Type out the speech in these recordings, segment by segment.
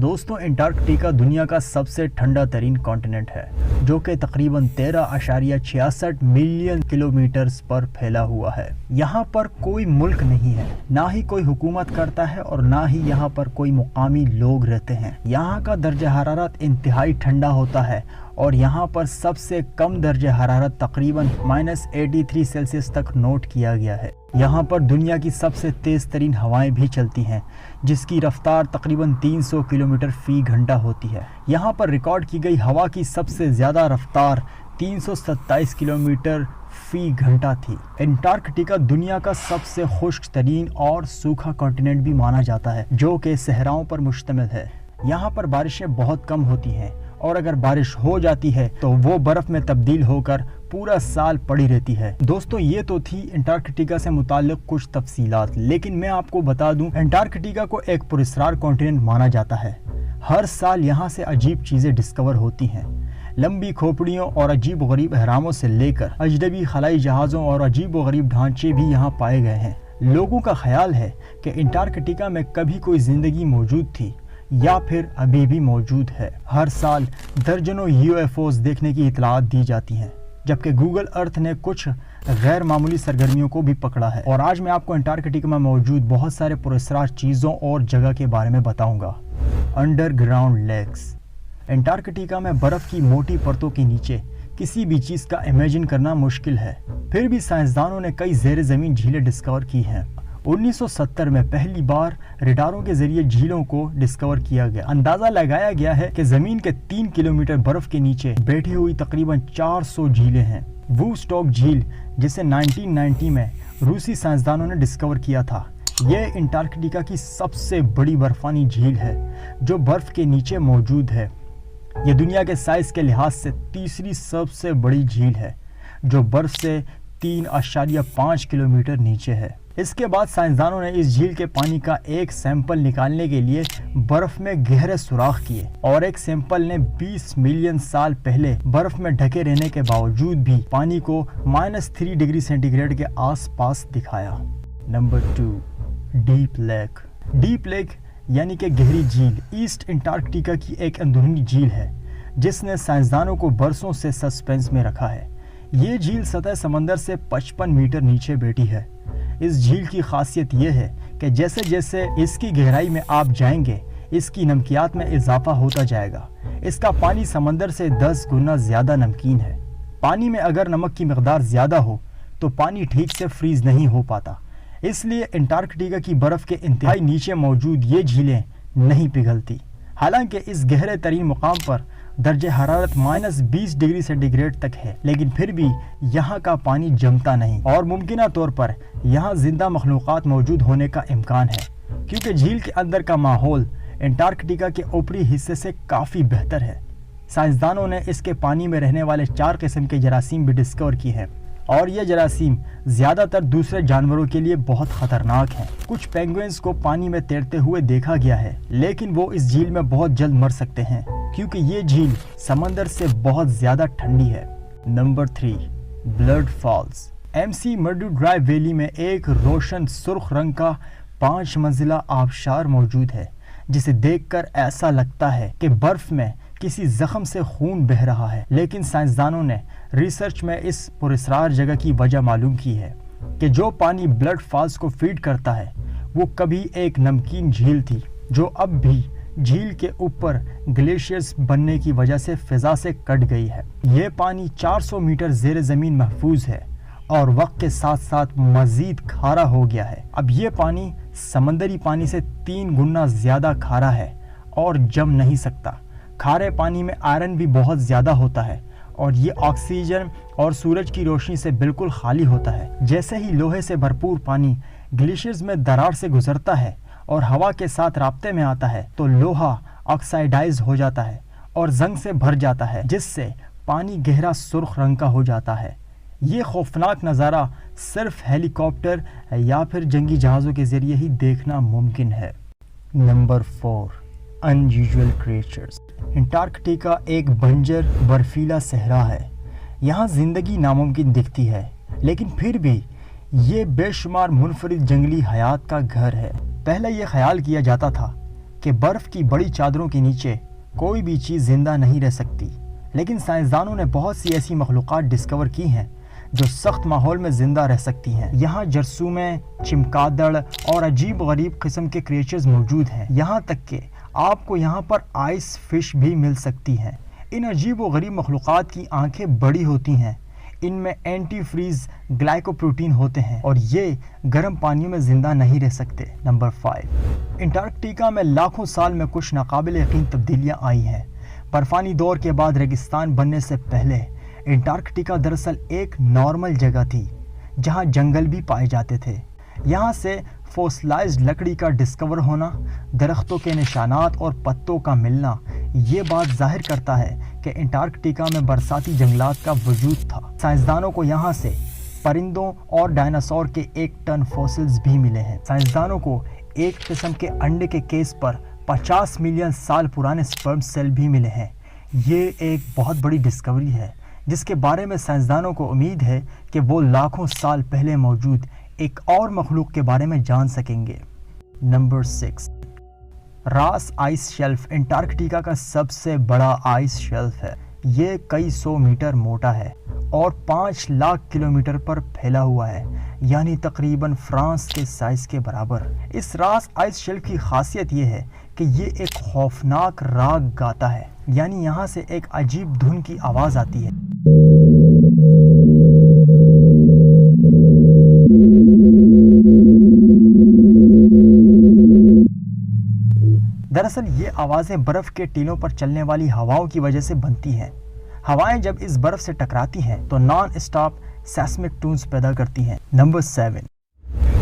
دوستوں انٹارکٹیکا دنیا کا سب سے ٹھنڈا ترین کانٹیننٹ ہے جو کہ تقریباً 13.66 ملین کلومیٹرز پر پھیلا ہوا ہے۔ یہاں پر کوئی ملک نہیں ہے، نہ ہی کوئی حکومت کرتا ہے اور نہ ہی یہاں پر کوئی مقامی لوگ رہتے ہیں۔ یہاں کا درجہ حرارت انتہائی ٹھنڈا ہوتا ہے اور یہاں پر سب سے کم درجہ حرارت تقریباً -83 سیلسیس تک نوٹ کیا گیا ہے۔ یہاں پر دنیا کی سب سے تیز ترین ہوائیں بھی چلتی ہیں جس کی رفتار تقریباً 300 کلومیٹر فی گھنٹہ ہوتی ہے۔ یہاں پر ریکارڈ کی گئی ہوا کی سب سے زیادہ رفتار 327 کلومیٹر فی گھنٹہ تھی۔ انٹارکٹیکا دنیا کا سب سے خشک ترین اور سوکھا کانٹیننٹ بھی مانا جاتا ہے جو کہ صحراؤں پر مشتمل ہے۔ یہاں پر بارشیں بہت کم ہوتی ہیں اور اگر بارش ہو جاتی ہے تو وہ برف میں تبدیل ہو کر پورا سال پڑی رہتی ہے۔ دوستو یہ تو تھی انٹارکٹیکا سے متعلق کچھ تفصیلات، لیکن میں آپ کو بتا دوں انٹارکٹیکا کو ایک پراسرار کانٹیننٹ مانا جاتا ہے۔ ہر سال یہاں سے عجیب چیزیں ڈسکور ہوتی ہیں۔ لمبی کھوپڑیوں اور عجیب و غریب اہراموں سے لے کر اجنبی خلائی جہازوں اور عجیب و غریب ڈھانچے بھی یہاں پائے گئے ہیں۔ لوگوں کا خیال ہے کہ انٹارکٹیکا میں کبھی کوئی زندگی موجود تھی یا پھر ابھی بھی موجود ہے۔ ہر سال درجنوں UFOs دیکھنے کی اطلاعات دی جاتی ہیں، جبکہ گوگل ارتھ نے کچھ غیر معمولی سرگرمیوں کو بھی پکڑا ہے۔ اور آج میں آپ کو انٹارکٹیکا میں موجود بہت سارے پراسرار چیزوں اور جگہ کے بارے میں بتاؤں گا۔ Underground leaks. انٹارکٹیکا میں برف کی موٹی پرتوں کے نیچے کسی بھی چیز کا امیجن کرنا مشکل ہے، پھر بھی سائنسدانوں نے کئی زیر زمین جھیلیں ڈسکور کی ہیں۔ 1970 میں پہلی بار ریڈاروں کے ذریعے جھیلوں کو ڈسکور کیا گیا۔ اندازہ لگایا گیا ہے کہ زمین کے 3 کلومیٹر برف کے نیچے بیٹھی ہوئی تقریباً 400 جھیلیں ہیں۔ ووسٹاک جھیل جسے 1990 میں روسی سائنسدانوں نے ڈسکور کیا تھا، یہ انٹارکٹیکا کی سب سے بڑی برفانی جھیل ہے جو برف کے نیچے موجود ہے۔ یہ دنیا کے سائز کے لحاظ سے تیسری سب سے بڑی جھیل ہے جو برف سے 3.5 کلومیٹر نیچے ہے۔ اس کے بعد سائنسدانوں نے اس جھیل کے پانی کا ایک سیمپل نکالنے کے لیے برف میں گہرے سوراخ کیے اور ایک سیمپل نے 20 ملین سال پہلے برف میں ڈھکے رہنے کے باوجود بھی پانی کو -3 ڈگری سینٹی گریڈ کے آس پاس دکھایا۔ Number 2، deep lake. Deep lake یعنی کہ گہری جھیل ایسٹ انٹارکٹیکا کی ایک اندرونی جھیل ہے جس نے سائنسدانوں کو برسوں سے سسپینس میں رکھا ہے۔ یہ جھیل سطح سمندر سے 55 میٹر نیچے بیٹھی ہے۔ اس جھیل کی خاصیت یہ ہے کہ جیسے جیسے اس کی گہرائی میں آپ جائیں گے اس کی نمکیات میں اضافہ ہوتا جائے گا۔ اس کا پانی سمندر سے 10 گنا زیادہ نمکین ہے۔ پانی میں اگر نمک کی مقدار زیادہ ہو تو پانی ٹھیک سے فریز نہیں ہو پاتا، اس لیے انٹارکٹیکا کی برف کے انتہائی نیچے موجود یہ جھیلیں نہیں پگھلتی۔ حالانکہ اس گہرے ترین مقام پر درجہ حرارت -20 ڈگری سینٹی گریڈ تک ہے، لیکن پھر بھی یہاں کا پانی جمتا نہیں اور ممکنہ طور پر یہاں زندہ مخلوقات موجود ہونے کا امکان ہے، کیونکہ جھیل کے اندر کا ماحول انٹارکٹیکا کے اوپری حصے سے کافی بہتر ہے۔ سائنسدانوں نے اس کے پانی میں رہنے والے 4 قسم کے جراثیم بھی ڈسکور کی ہیں اور یہ جراثیم زیادہ تر دوسرے جانوروں کے لیے بہت خطرناک ہیں۔ کچھ پینگوئنز کو پانی میں تیرتے ہوئے دیکھا گیا ہے، لیکن وہ اس جھیل میں بہت جلد مر سکتے ہیں کیونکہ یہ جھیل سمندر سے بہت زیادہ ٹھنڈی ہے۔ Number 3، blood falls. MC Murdo drive valley میں ایک روشن سرخ رنگ کا 5 منزلہ آبشار موجود ہے جسے دیکھ کر ایسا لگتا ہے کہ برف میں کسی زخم سے خون بہہ رہا ہے، لیکن سائنسدانوں نے ریسرچ میں اس پراسرار جگہ کی وجہ معلوم کی ہے کہ جو پانی بلڈ فالز کو فیڈ کرتا ہے وہ کبھی ایک نمکین جھیل تھی جو اب بھی جھیل کے اوپر گلیشیئرز بننے کی وجہ سے فضا سے کٹ گئی ہے۔ یہ پانی 400 میٹر زیر زمین محفوظ ہے اور وقت کے ساتھ ساتھ مزید کھارا ہو گیا ہے۔ اب یہ پانی سمندری پانی سے 3 گنا زیادہ کھارا ہے اور جم نہیں سکتا۔ کھارے پانی میں آئرن بھی بہت زیادہ ہوتا ہے اور یہ آکسیجن اور سورج کی روشنی سے بالکل خالی ہوتا ہے۔ جیسے ہی لوہے سے بھرپور پانی گلیشیئرز میں درار سے گزرتا ہے اور ہوا کے ساتھ رابطے میں آتا ہے تو لوہا آکسائڈائز ہو جاتا ہے اور زنگ سے بھر جاتا ہے، جس سے پانی گہرا سرخ رنگ کا ہو جاتا ہے۔ یہ خوفناک نظارہ صرف ہیلی کاپٹر یا پھر جنگی جہازوں کے ذریعے ہی دیکھنا ممکن ہے۔ Number 4، انیوژول creatures. انٹارکٹیکا ایک بنجر برفیلا صحرا ہے۔ یہاں زندگی ناممکن دکھتی ہے، لیکن پھر بھی یہ بے شمار منفرد جنگلی حیات کا گھر ہے۔ پہلے یہ خیال کیا جاتا تھا کہ برف کی بڑی چادروں کے نیچے کوئی بھی چیز زندہ نہیں رہ سکتی، لیکن سائنسدانوں نے بہت سی ایسی مخلوقات ڈسکور کی ہیں جو سخت ماحول میں زندہ رہ سکتی ہیں۔ یہاں جرثومیں، چمگادڑ اور عجیب غریب قسم کے کریچرز موجود ہیں، یہاں تک کہ آپ کو یہاں پر آئس فش بھی مل سکتی ہیں۔ ان عجیب و غریب مخلوقات کی آنکھیں بڑی ہوتی ہیں، ان میں اینٹی فریز گلائکوپروٹین ہوتے ہیں اور یہ گرم پانیوں میں زندہ نہیں رہ سکتے۔ نمبر 5، انٹارکٹیکا میں لاکھوں سال میں کچھ ناقابل یقین تبدیلیاں آئی ہیں۔ برفانی دور کے بعد ریگستان بننے سے پہلے انٹارکٹیکا دراصل ایک نارمل جگہ تھی جہاں جنگل بھی پائے جاتے تھے۔ یہاں سے فوسلائزڈ لکڑی کا ڈسکور ہونا، درختوں کے نشانات اور پتوں کا ملنا یہ بات ظاہر کرتا ہے کہ انٹارکٹیکا میں برساتی جنگلات کا وجود تھا۔ سائنسدانوں کو یہاں سے پرندوں اور ڈائناسور کے 1 ٹن فوسلز بھی ملے ہیں۔ سائنسدانوں کو ایک قسم کے انڈے کے کیس پر 50 ملین سال پرانے سپرم سیل بھی ملے ہیں۔ یہ ایک بہت بڑی ڈسکوری ہے جس کے بارے میں سائنسدانوں کو امید ہے کہ وہ لاکھوں سال پہلے موجود ایک اور مخلوق کے بارے میں جان سکیں گے۔ نمبر 6، راس آئس شیلف انٹارکٹیکا کا سب سے بڑا آئس شیلف ہے۔ یہ کئی 100 میٹر موٹا ہے اور 5 لاکھ کلومیٹر پر پھیلا ہوا ہے، یعنی تقریباً فرانس کے سائز کے برابر۔ اس راس آئس شیلف کی خاصیت یہ ہے کہ یہ ایک خوفناک راگ گاتا ہے، یعنی یہاں سے ایک عجیب دھن کی آواز آتی ہے۔ دراصل یہ آوازیں برف کے ٹیلوں پر چلنے والی ہواؤں کی وجہ سے بنتی ہیں۔ ہوائیں جب اس برف سے ٹکراتی ہیں تو نان اسٹاپ سیسمک ٹونز پیدا کرتی ہیں۔ نمبر 7،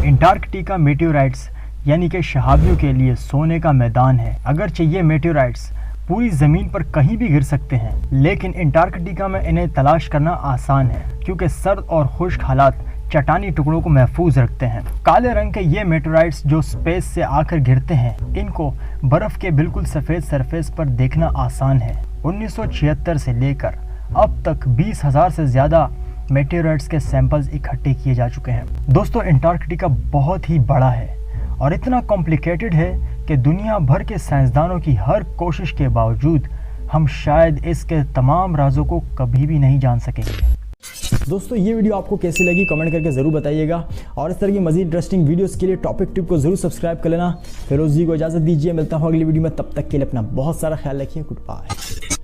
انٹارکٹیکا میٹیورائٹس یعنی کہ شہابیوں کے لیے سونے کا میدان ہے۔ اگرچہ یہ میٹیورائٹس پوری زمین پر کہیں بھی گر سکتے ہیں، لیکن انٹارکٹیکا میں انہیں تلاش کرنا آسان ہے کیونکہ سرد اور خشک حالات چٹانی ٹکڑوں کو محفوظ رکھتے ہیں۔ کالے رنگ کے یہ میٹیورائٹس جو اسپیس سے آ کر گرتے ہیں، ان کو برف کے بالکل سفید سرفیس پر دیکھنا آسان ہے۔ 1976 سے لے کر اب تک 20,000 سے زیادہ میٹیورائٹس کے سیمپلز اکٹھے کیے جا چکے ہیں۔ دوستو، انٹارکٹیکا بہت ہی بڑا ہے اور اتنا کمپلیکیٹڈ ہے کہ دنیا بھر کے سائنسدانوں کی ہر کوشش کے باوجود ہم شاید اس کے تمام رازوں کو کبھی بھی نہیں جان سکیں گے۔ دوستو، یہ ویڈیو آپ کو کیسی لگی کمنٹ کر کے ضرور بتائیے گا، اور اس طرح کی مزید انٹرسٹنگ ویڈیوز کے لیے ٹاپک ٹپ کو ضرور سبسکرائب کر لینا۔ فیروز جی کو اجازت دیجیے، ملتا ہوں اگلی ویڈیو میں، تب تک کے لیے اپنا بہت سارا خیال رکھیے۔ Good bye.